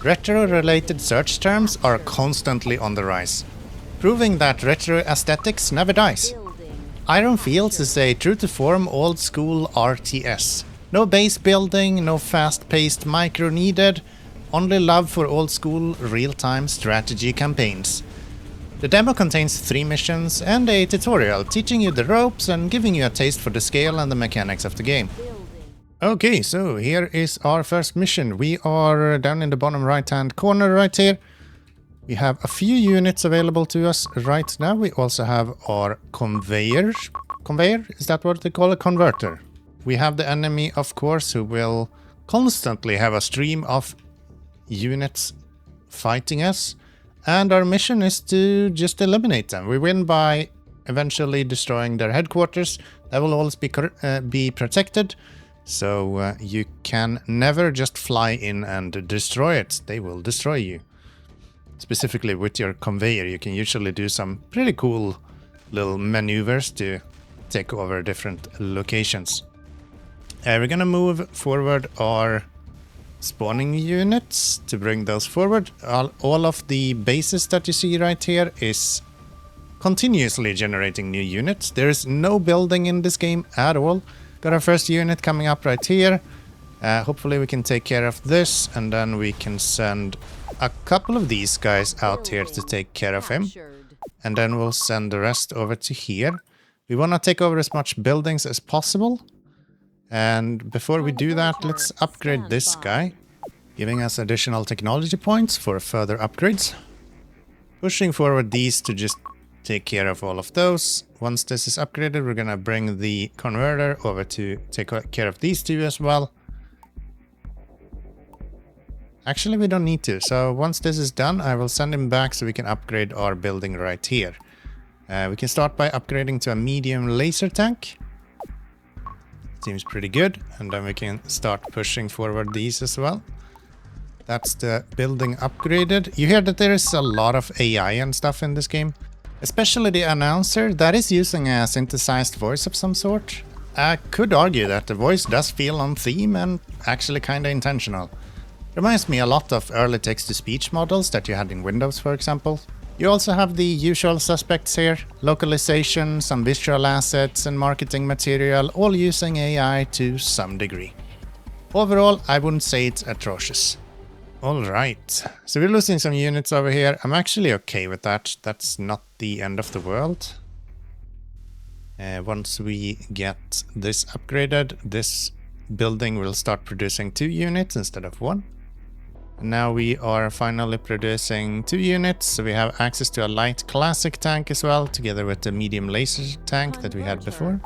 Retro-related search terms are constantly on the rise, proving that retro aesthetics never dies. IronFields is a true-to-form old-school RTS. No base building, no fast-paced micro needed, only love for old-school real-time strategy campaigns. The demo contains 3 missions and a tutorial teaching you the ropes and giving you a taste for the scale and the mechanics of the game. Okay, so here is our first mission. We are down in the bottom right-hand corner right here. We have a few units available to us right now. We also have our conveyor. Conveyor? Is that what they call a converter? We have the enemy, of course, who will constantly have a stream of units fighting us. And our mission is to just eliminate them. We win by eventually destroying their headquarters. That will always be protected. So you can never just fly in and destroy it. They will destroy you. Specifically with your conveyor, you can usually do some pretty cool little maneuvers to take over different locations. We're gonna move forward our spawning units to bring those forward. All of the bases that you see right here is continuously generating new units. There is no building in this game at all. Got our first unit coming up right here. Hopefully we can take care of this, and then we can send a couple of these guys out here to take care of him. And then we'll send the rest over to here. We want to take over as much buildings as possible. And before we do that, let's upgrade this guy, giving us additional technology points for further upgrades. Pushing forward these to just take care of all of those. Once this is upgraded, we're gonna bring the converter over to take care of these two as well. Actually, we don't need to. So once this is done, I will send him back so we can upgrade our building right here. We can start by upgrading to a medium laser tank. Seems pretty good. And then we can start pushing forward these as well. That's the building upgraded. You hear that there is a lot of AI and stuff in this game. Especially the announcer, that is using a synthesized voice of some sort. I could argue that the voice does feel on theme and actually kinda intentional. Reminds me a lot of early text-to-speech models that you had in Windows, for example. You also have the usual suspects here. Localization, some visual assets and marketing material, all using AI to some degree. Overall, I wouldn't say it's atrocious. Alright, so we're losing some units over here. I'm actually okay with that. That's not the end of the world. Once we get this upgraded, this building will start producing 2 units instead of 1. And now we are finally producing 2 units, so we have access to a light classic tank as well, together with the medium laser tank that we had before.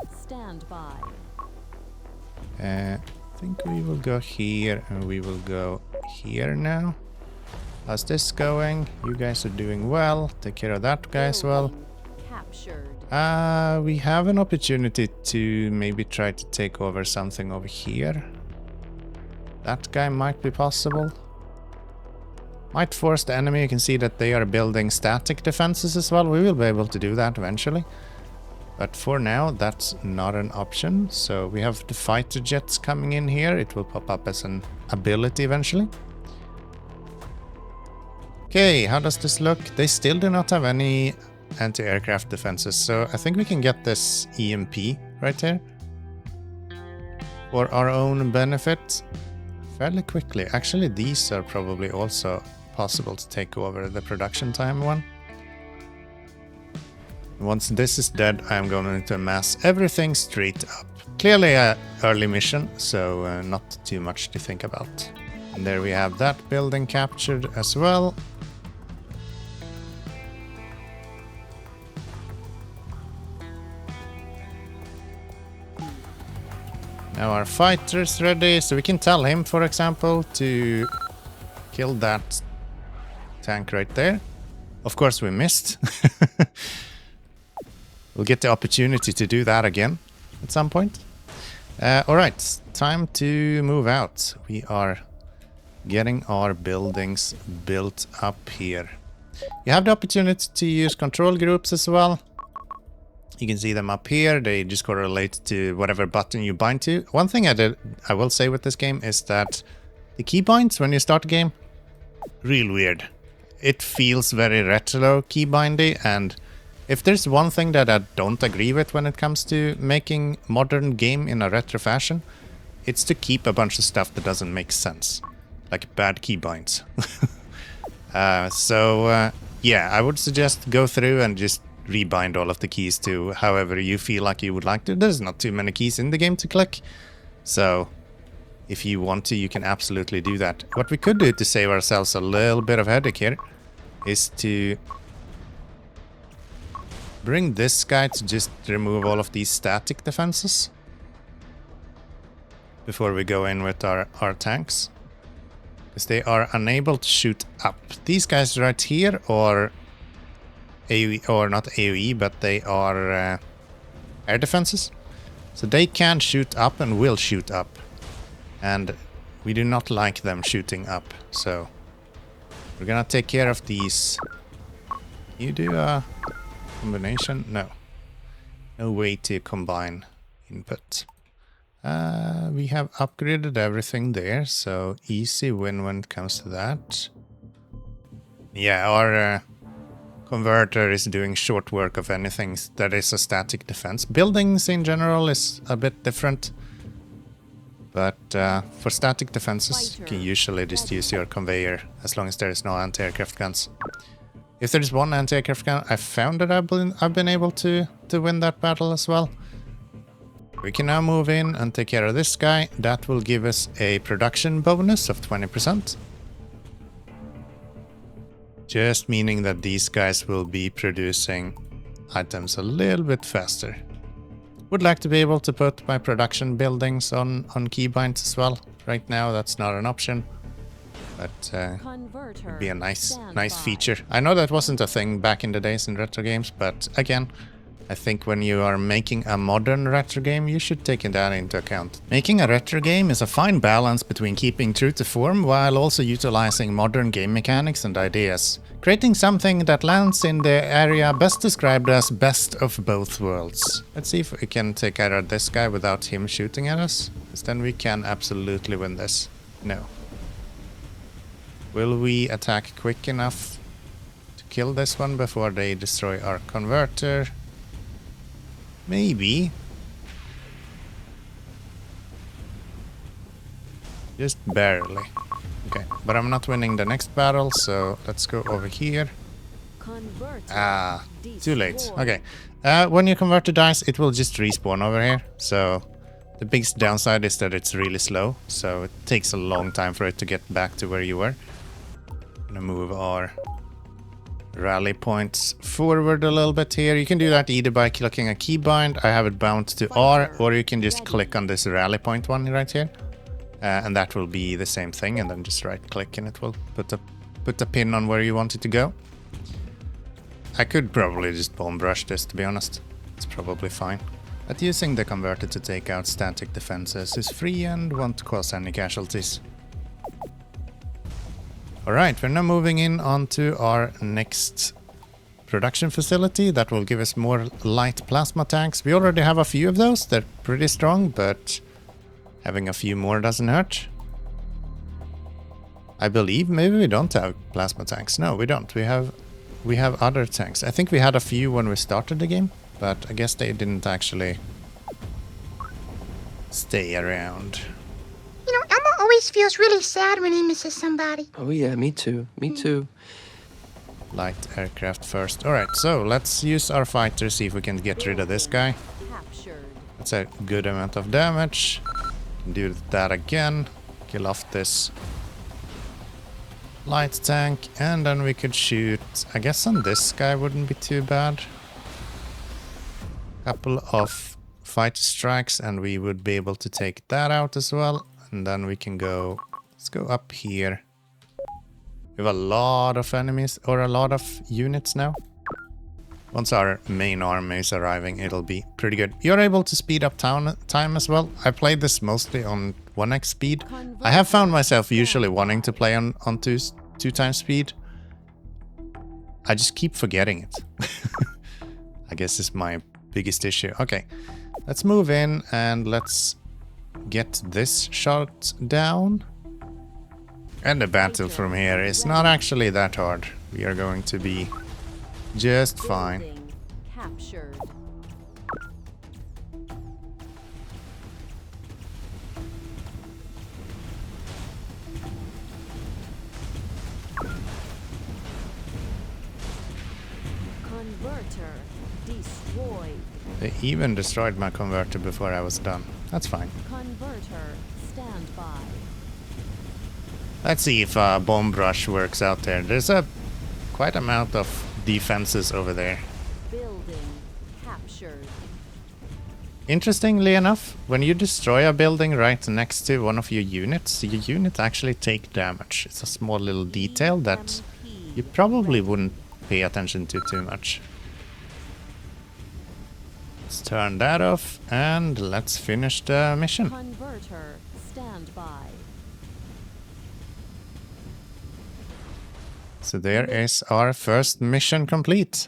I think we will go here and we will go here now. How's this going? You guys are doing well. Take care of that guy as well. We have an opportunity to maybe try to take over something over here. That guy might be possible. Might force the enemy. You can see that they are building static defenses as well. We will be able to do that eventually. But for now, that's not an option. So we have the fighter jets coming in here. It will pop up as an ability eventually. Okay, how does this look? They still do not have any anti-aircraft defenses. So I think we can get this EMP right here for our own benefit fairly quickly. Actually, these are probably also possible to take over the production time one. Once this is dead, I'm going to amass everything straight up. Clearly an early mission, so not too much to think about. And there we have that building captured as well. Now our fighter's ready, so we can tell him, for example, to kill that tank right there. Of course we missed. We'll get the opportunity to do that again at some point. Alright, time to move out. We are getting our buildings built up here. You have the opportunity to use control groups as well. You can see them up here. They just correlate to whatever button you bind to. One thing I will say with this game is that the key points when you start the game, real weird. It feels very retro keybindy, and if there's one thing that I don't agree with when it comes to making modern game in a retro fashion, it's to keep a bunch of stuff that doesn't make sense, like bad keybinds. Yeah, I would suggest go through and just rebind all of the keys to however you feel like you would like to. There's not too many keys in the game to click, so if you want to, you can absolutely do that. What we could do to save ourselves a little bit of headache here is to bring this guy to just remove all of these static defenses before we go in with our tanks. Because they are unable to shoot up. These guys right here are AoE, or not AoE, but they are air defenses. So they can shoot up and will shoot up. And we do not like them shooting up. So we're gonna take care of these. You do a combination? No. No way to combine input. We have upgraded everything there, so easy win when it comes to that. Yeah, our converter is doing short work of anything that is a static defense. Buildings in general is a bit different, but for static defenses you can usually just use your conveyor as long as there is no anti-aircraft guns. If there is one anti-aircraft gun, I found that I've been able to win that battle as well. We can now move in and take care of this guy. That will give us a production bonus of 20%. Just meaning that these guys will be producing items a little bit faster. Would like to be able to put my production buildings on keybinds as well. Right now that's not an option, but would be a nice feature. I know that wasn't a thing back in the days in retro games, but again, I think when you are making a modern retro game, you should take that into account. Making a retro game is a fine balance between keeping true to form while also utilizing modern game mechanics and ideas. Creating something that lands in the area best described as best of both worlds. Let's see if we can take care of this guy without him shooting at us, because then we can absolutely win this. No. Will we attack quick enough to kill this one before they destroy our converter? Maybe. Just barely. Okay, but I'm not winning the next battle, so let's go over here. Too late. Okay. When your converter dies, it will just respawn over here. So the biggest downside is that it's really slow, so it takes a long time for it to get back to where you were. I'm gonna move our rally points forward a little bit here. You can do that either by clicking a keybind. I have it bound to R, or you can just click on this rally point one right here, and that will be the same thing. And then just right click and it will put the pin on where you want it to go. I could probably just bomb brush this, to be honest. It's probably fine. But using the converter to take out static defenses is free and won't cause any casualties. Alright, we're now moving in onto our next production facility that will give us more light plasma tanks. We already have a few of those, they're pretty strong, but having a few more doesn't hurt. I believe maybe we don't have plasma tanks. No, we don't. We have other tanks. I think we had a few when we started the game, but I guess they didn't actually stay around. You know, Elmo always feels really sad when he misses somebody. Oh yeah, me too. Me too. Light aircraft first. Alright, so let's use our fighter, see if we can get rid of this guy. That's a good amount of damage. Do that again. Kill off this light tank, and then we could shoot, I guess on this guy wouldn't be too bad. Couple of fight strikes and we would be able to take that out as well. And then we can go, let's go up here. We have a lot of enemies, or a lot of units now. Once our main army is arriving, it'll be pretty good. You're able to speed up time as well. I played this mostly on 1x speed. I have found myself usually wanting to play on 2 times speed. I just keep forgetting it. I guess it's my biggest issue. Okay, let's move in and let's get this shot down. And the battle from here is not actually that hard. We are going to be just fine. Building captured. Converter destroyed. They even destroyed my converter before I was done. That's fine. Converter stand by. Let's see if bomb rush works out there. There's a quite amount of defenses over there. Building captured. Interestingly enough, when you destroy a building right next to one of your units actually take damage. It's a small little detail that you probably wouldn't pay attention to too much. Let's turn that off and let's finish the mission. Converter stand by. So there is our first mission complete.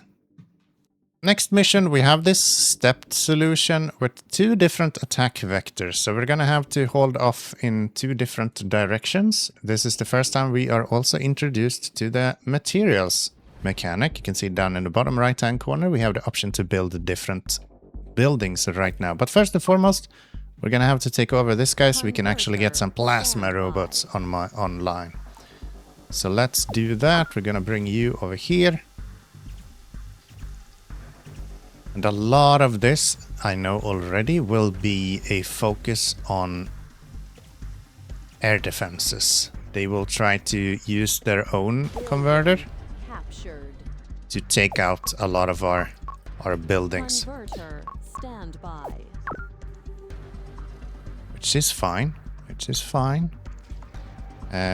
Next mission, we have this stepped solution with two different attack vectors. So we're gonna have to hold off in two different directions. This is the first time we are also introduced to the materials mechanic. You can see down in the bottom right hand corner, we have the option to build different buildings right now. But first and foremost, we're gonna have to take over this guy so we can actually get some plasma robots online. So let's do that. We're gonna bring you over here. And a lot of this, I know already, will be a focus on air defenses. They will try to use their own converter Captured. to take out a lot of our buildings. Converter stand by. Which is fine.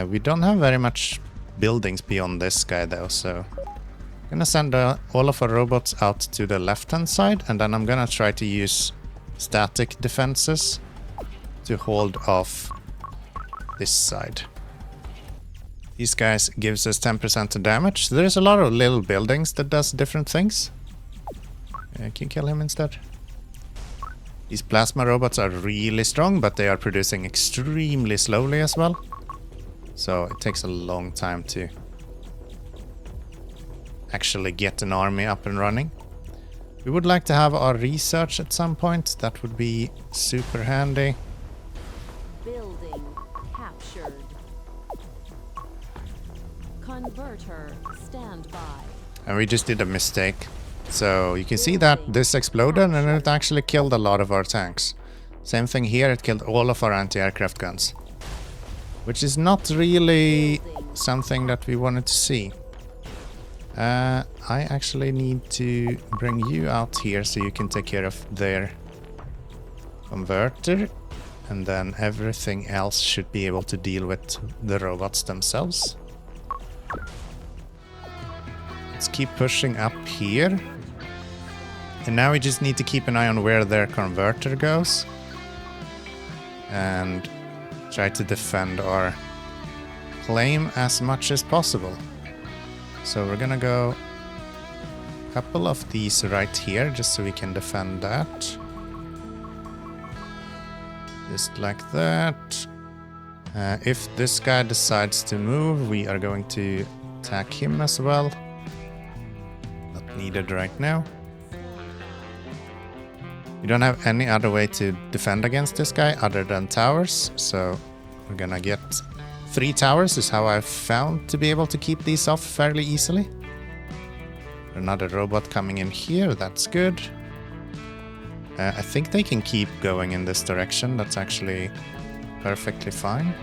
We don't have very much buildings beyond this guy though, so I'm gonna send all of our robots out to the left hand side, and then I'm gonna try to use static defenses to hold off this side. These guys gives us 10% damage. So there's a lot of little buildings that does different things. Can you kill him instead? These plasma robots are really strong, but they are producing extremely slowly as well. So it takes a long time to actually get an army up and running. We would like to have our research at some point. That would be super handy. Building captured. Converter stand by. And we just did a mistake. So you can see that this exploded and it actually killed a lot of our tanks. Same thing here, it killed all of our anti-aircraft guns. Which is not really something that we wanted to see. I actually need to bring you out here so you can take care of their converter. And then everything else should be able to deal with the robots themselves. Let's keep pushing up here. And now we just need to keep an eye on where their converter goes. And try to defend our claim as much as possible. So we're gonna go a couple of these right here just so we can defend that. Just like that. If this guy decides to move, we are going to attack him as well. Not needed right now. We don't have any other way to defend against this guy other than towers, so we're gonna get 3 towers is how I've found to be able to keep these off fairly easily. Another robot coming in here, that's good. I think they can keep going in this direction, that's actually perfectly fine.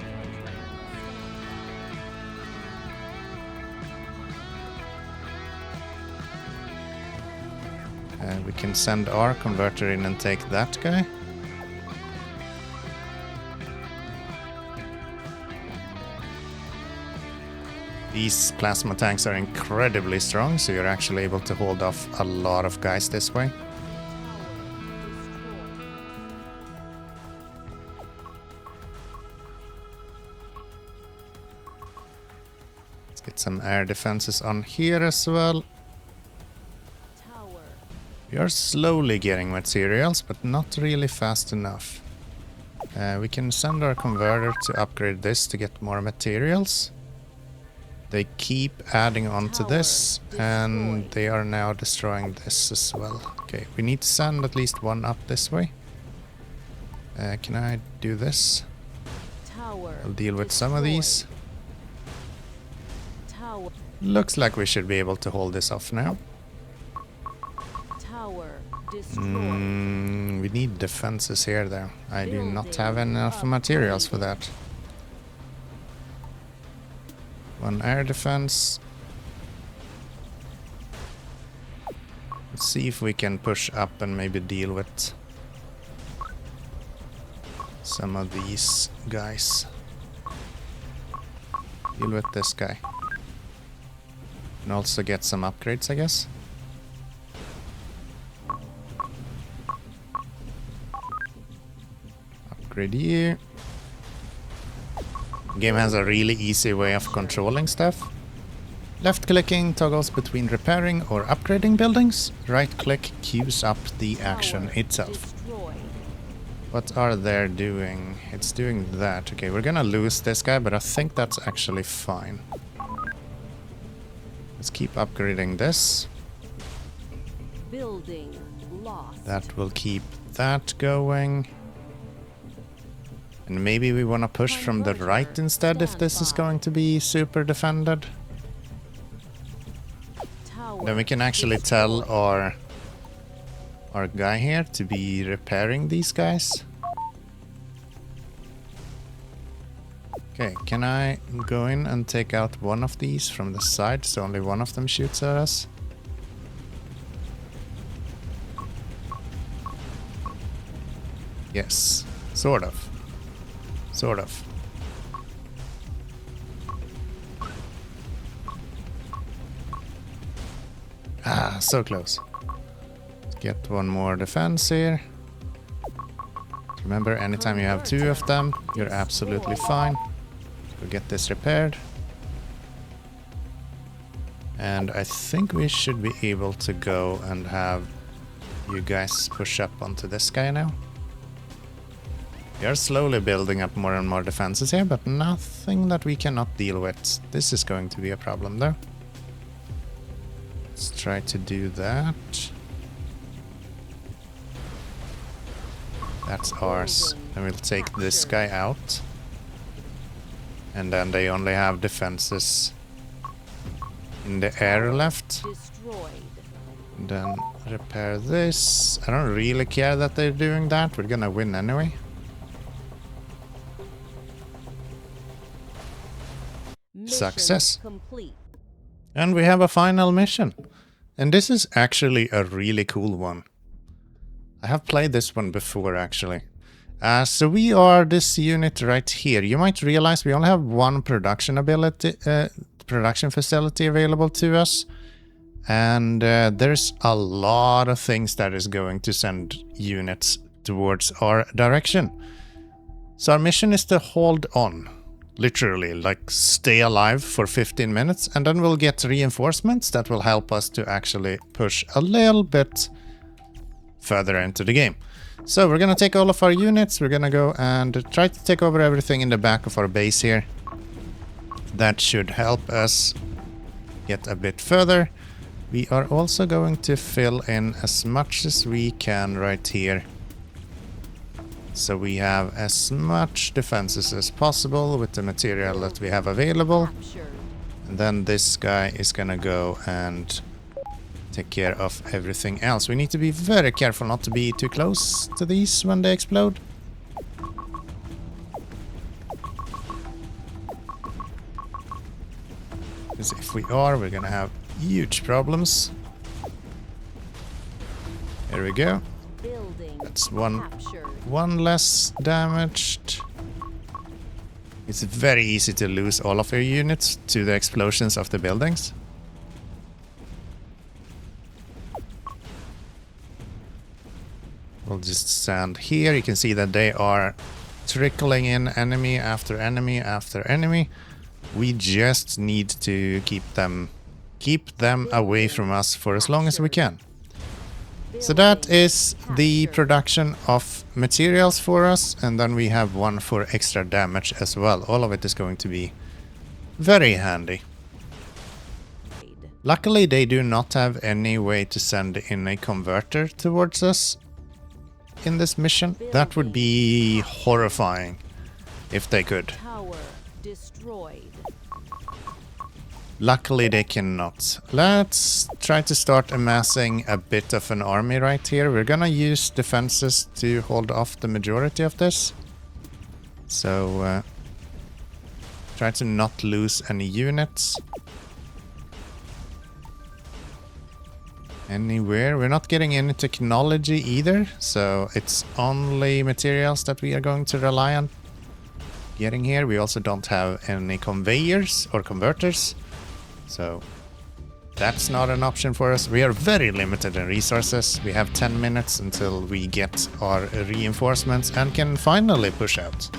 We can send our converter in and take that guy. These plasma tanks are incredibly strong, so you're actually able to hold off a lot of guys this way. Let's get some air defenses on here as well. We are slowly getting materials, but not really fast enough. We can send our converter to upgrade this to get more materials. They keep adding on to this, and they are now destroying this as well. Okay, we need to send at least one up this way. Can I do this? Tower I'll deal with some of these. Tower. Looks like we should be able to hold this off now. Tower destroyed. We need defenses here though. I do not have enough materials for that. One air defense. Let's see if we can push up and maybe deal with some of these guys. Deal with this guy. And also get some upgrades, I guess. Upgrade here. Game has a really easy way of controlling stuff. Left clicking toggles between repairing or upgrading buildings. Right click queues up the action itself. Destroyed. What are they doing? It's doing that. Okay, we're gonna lose this guy, but I think that's actually fine. Let's keep upgrading this. Building lost. That will keep that going. And maybe we want to push from the right instead if this is going to be super defended. Tower Then we can actually tell our guy here to be repairing these guys. Okay, can I go in and take out one of these from the side so only one of them shoots at us? Yes, sort of. Sort of. Ah, so close. Let's get one more defense here. Remember, anytime you have two of them, you're absolutely fine. We'll get this repaired. And I think we should be able to go and have you guys push up onto this guy now. We are slowly building up more and more defenses here, but nothing that we cannot deal with. This is going to be a problem though. Let's try to do that. That's ours. And we'll take this guy out. And then they only have defenses in the air left. destroyed. And then repair this. I don't really care that they're doing that. We're gonna win anyway. Mission Success. complete. And we have a final mission. And this is actually a really cool one. I have played this one before actually. So we are this unit right here. You might realize we only have one production facility available to us. And there's a lot of things that is going to send units towards our direction. So our mission is to hold on. Literally, like stay alive for 15 minutes, and then we'll get reinforcements that will help us to actually push a little bit further into the game. So we're gonna take all of our units, we're gonna go and try to take over everything in the back of our base here. That should help us get a bit further. We are also going to fill in as much as we can right here. So we have as much defenses as possible with the material that we have available. Captured. And then this guy is gonna go and take care of everything else. We need to be very careful not to be too close to these when they explode. Because if we are, we're gonna have huge problems. Here we go. Building That's captured. one less damaged. It's very easy to lose all of your units to the explosions of the buildings. We'll just stand here. You can see that they are trickling in enemy after enemy after enemy. We just need to keep them away from us for as long as we can. So that is the production of materials for us, and then we have one for extra damage as well. All of it is going to be very handy. Luckily, they do not have any way to send in a converter towards us in this mission. That would be horrifying if they could. Tower destroyed. Luckily, they cannot. Let's try to start amassing a bit of an army right here. We're gonna use defenses to hold off the majority of this. So, try to not lose any units. Anywhere. We're not getting any technology either, so it's only materials that we are going to rely on getting here. We also don't have any conveyors or converters, so that's not an option for us. We are very limited in resources. We have 10 minutes until we get our reinforcements and can finally push out.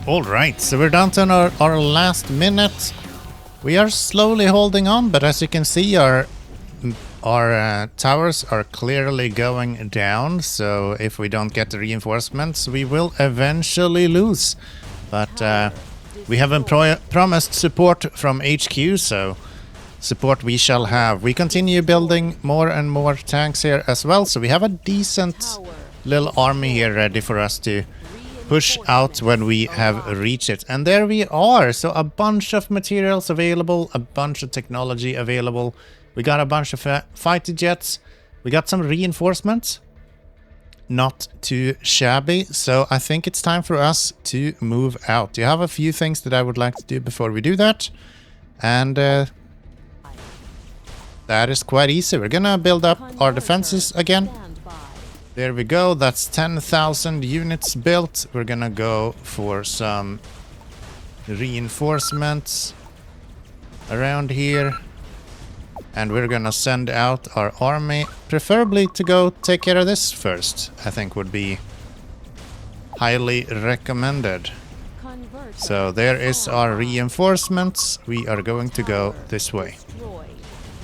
Alright, so we're down to our last minute. We are slowly holding on, but as you can see, our towers are clearly going down. So if we don't get the reinforcements, we will eventually lose. But we haven't promised support from HQ, so support we shall have. We continue building more and more tanks here as well, so we have a decent little army here ready for us to push out when we have reached it. And there we are. So a bunch of materials available, a bunch of technology available. We got a bunch of fighter jets. We got some reinforcements. Not too shabby. So I think it's time for us to move out. You have a few things that I would like to do before we do that. And that is quite easy. We're gonna build up our defenses again. There we go, that's 10,000 units built. We're gonna go for some reinforcements around here. And we're gonna send out our army, preferably to go take care of this first. I think would be highly recommended. So there is our reinforcements. We are going to go this way.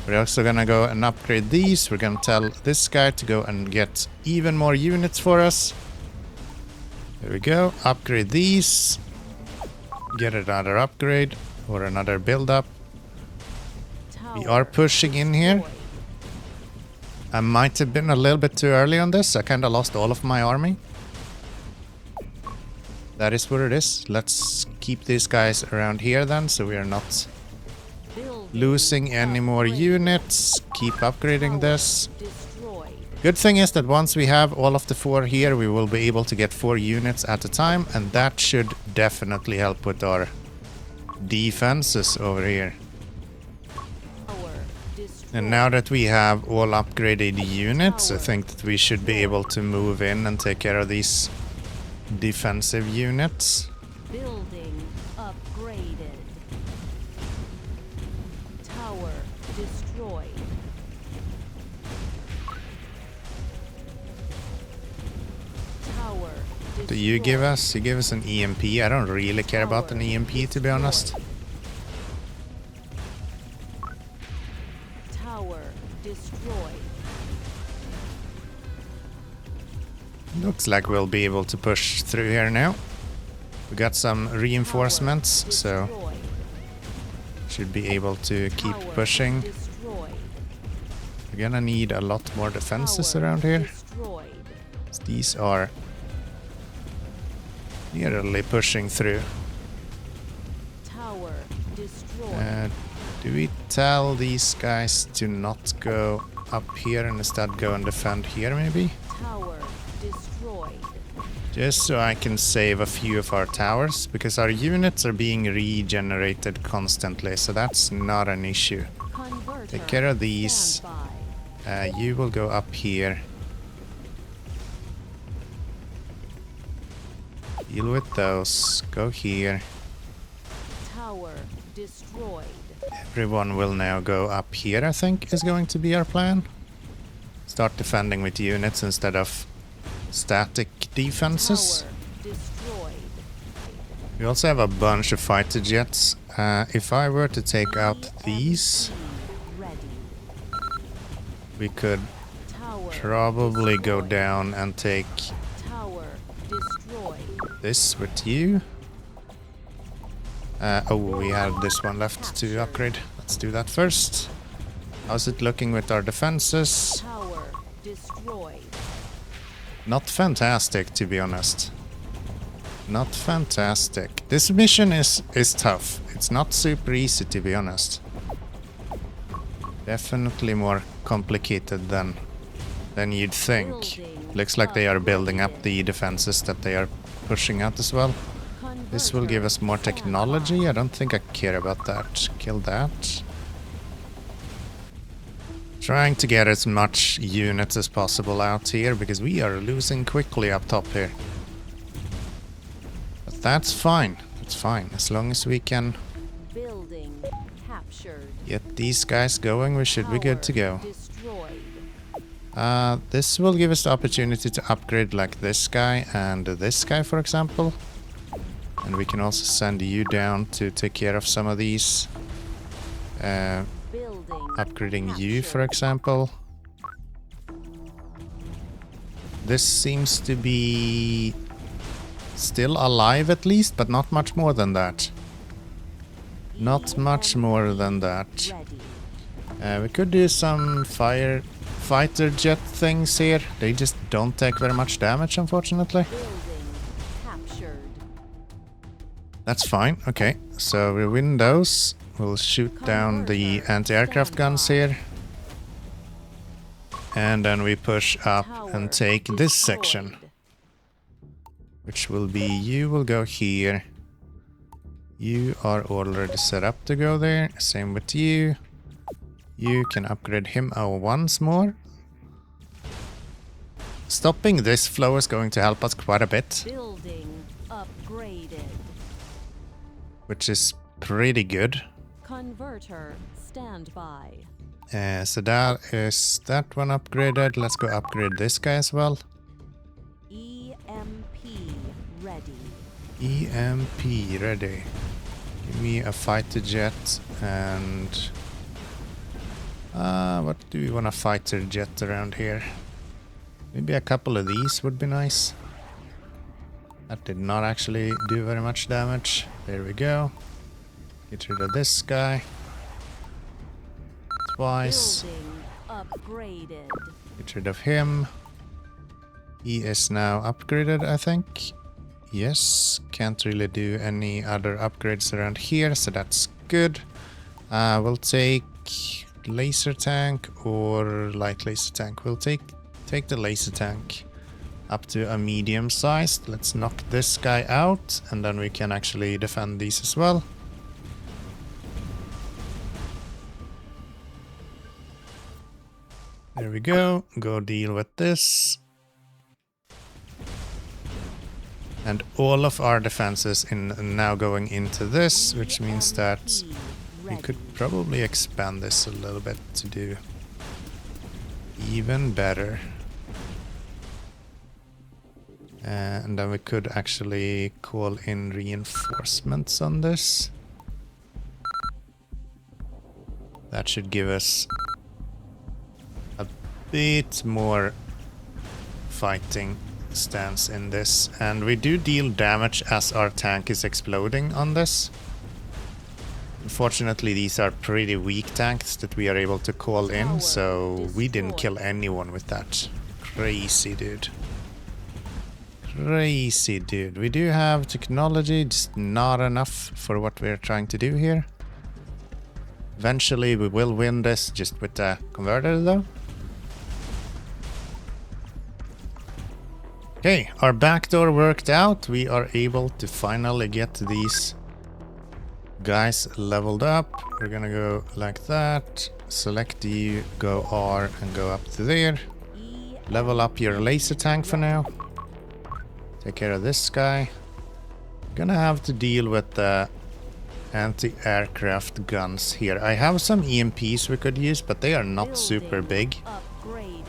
We're also gonna go and upgrade these. We're gonna tell this guy to go and get even more units for us. There we go. Upgrade these. Get another upgrade or another build up. We are pushing in here. I might have been a little bit too early on this. I kind of lost all of my army. That is what it is. Let's keep these guys around here then, so we are not losing any more units. Keep upgrading this. Good thing is that once we have all of the 4 here, we will be able to get 4 units at a time, and that should definitely help with our defenses over here. And now that we have all upgraded units, I think that we should be able to move in and take care of these defensive units. Building upgraded. Tower destroyed. Tower destroyed. Do you give us? You give us an EMP. I don't really care about an EMP, to be honest. Tower destroyed. Looks like we'll be able to push through here now. We got some reinforcements, so should be able to keep pushing. We're gonna need a lot more defenses around here. These are nearly pushing through. Tower destroyed. Do we tell these guys to not go up here and instead go and defend here, maybe? Tower destroyed. Just so I can save a few of our towers, because our units are being regenerated constantly, so that's not an issue. Converter, Take care of these. stand by. You will go up here. Deal with those. Go here. Tower destroyed. Everyone will now go up here, I think, is going to be our plan. Start defending with units instead of static defenses. Tower destroyed. We also have a bunch of fighter jets. If I were to take out these, Ready. we could Tower probably go destroyed. down and take Tower destroyed. this with you. Oh, we have this one left to upgrade. Let's do that first. How's it looking with our defenses? Tower destroyed. Not fantastic, to be honest. Not fantastic. This mission is tough. It's not super easy, to be honest. Definitely more complicated than you'd think. Looks like they are building up the defenses that they are pushing out as well. This will give us more technology. I don't think I care about that. Kill that. Trying to get as much units as possible out here, because we are losing quickly up top here. But that's fine. That's fine. As long as we can Building captured. get these guys going, we should be good to go. Destroyed. This will give us the opportunity to upgrade like this guy and this guy, for example. And we can also send you down to take care of some of these. Building Upgrading you, for captured. example. This seems to be still alive at least, but not much more than that. Not much more than that. Ready. We could do some fighter jet things here. They just don't take very much damage, unfortunately. Building captured. That's fine. Okay, so we win those. We'll shoot down the anti-aircraft guns here. And then we push up and take this section. Which will be, you will go here. You are already set up to go there. Same with you. You can upgrade him once more. Stopping this flow is going to help us quite a bit, Building upgraded. which is pretty good. Converter standby. So that is that one upgraded. Let's go upgrade this guy as well. EMP ready. EMP ready. Give me a fighter jet and... what do we want a fighter jet around here? Maybe a couple of these would be nice. That did not actually do very much damage. There we go. Get rid of this guy. Twice. Building upgraded. Get rid of him. He is now upgraded, I think. Yes, can't really do any other upgrades around here, so that's good. We'll take laser tank or light laser tank. We'll take the laser tank up to a medium sized. Let's knock this guy out, and then we can actually defend these as well. There we go. Go deal with this. And all of our defenses now going into this, which means that we could probably expand this a little bit to do even better. And then we could actually call in reinforcements on this. That should give us a bit more fighting stance in this. And we do deal damage as our tank is exploding on this. Unfortunately, these are pretty weak tanks that we are able to call in, so we didn't kill anyone with that. Crazy, dude. Crazy, dude. We do have technology, just not enough for what we're trying to do here. Eventually, we will win this just with the converter, though. Okay, our backdoor worked out. We are able to finally get these guys leveled up. We're gonna go like that. Select you, go R and go up to there. Level up your laser tank for now. Take care of this guy. Gonna have to deal with the anti-aircraft guns here. I have some EMPs we could use, but they are not super big. Upgraded.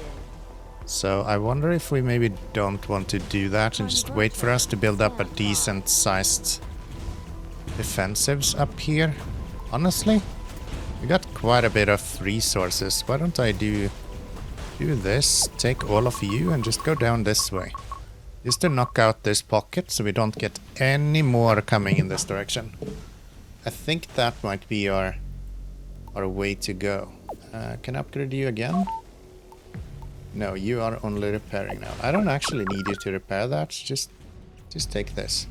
So I wonder if we maybe don't want to do that and just wait for us to build up a decent sized defensives up here. Honestly, we got quite a bit of resources. Why don't I do this, take all of you and just go down this way. Just to knock out this pocket so we don't get any more coming in this direction. I think that might be our way to go. Can I upgrade you again? No, you are only repairing now. I don't actually need you to repair that. Just take this.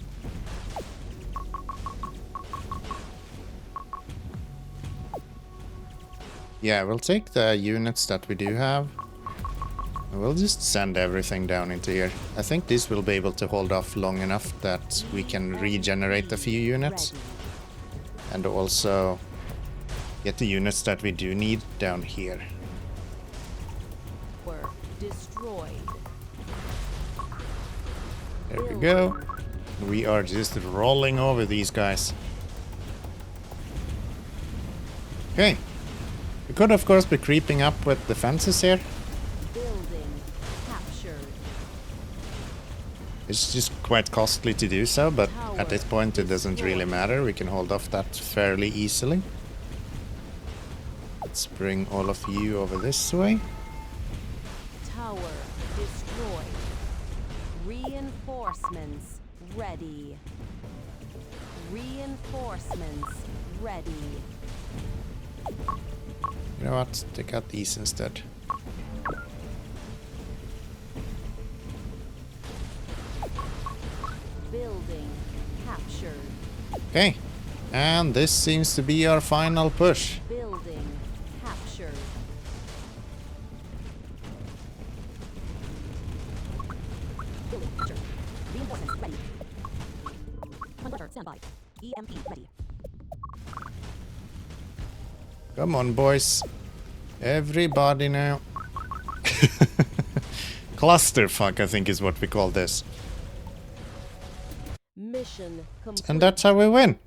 Yeah, we'll take the units that we do have. And we'll just send everything down into here. I think this will be able to hold off long enough that we can regenerate a few units. And also get the units that we do need down here. Destroyed. There we go. We are just rolling over these guys. Okay. We could of course be creeping up with the fences here. Building captured. It's just quite costly to do so, but at this point it doesn't really matter. We can hold off that fairly easily. Let's bring all of you over this way. Tower destroyed. Reinforcements ready. Reinforcements ready. You know what? Take out these instead. Building captured. Okay. And this seems to be our final push. Building captured. Building captured. Reinforcements ready. Converter standby. EMP ready. Come on, boys. Everybody now. Clusterfuck, I think is what we call this. Mission complete. And that's how we win.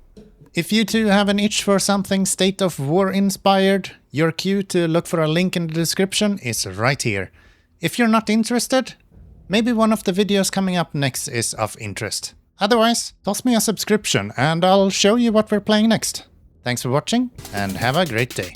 If you too have an itch for something State of War inspired, your cue to look for a link in the description is right here. If you're not interested, maybe one of the videos coming up next is of interest. Otherwise, toss me a subscription and I'll show you what we're playing next. Thanks for watching and have a great day.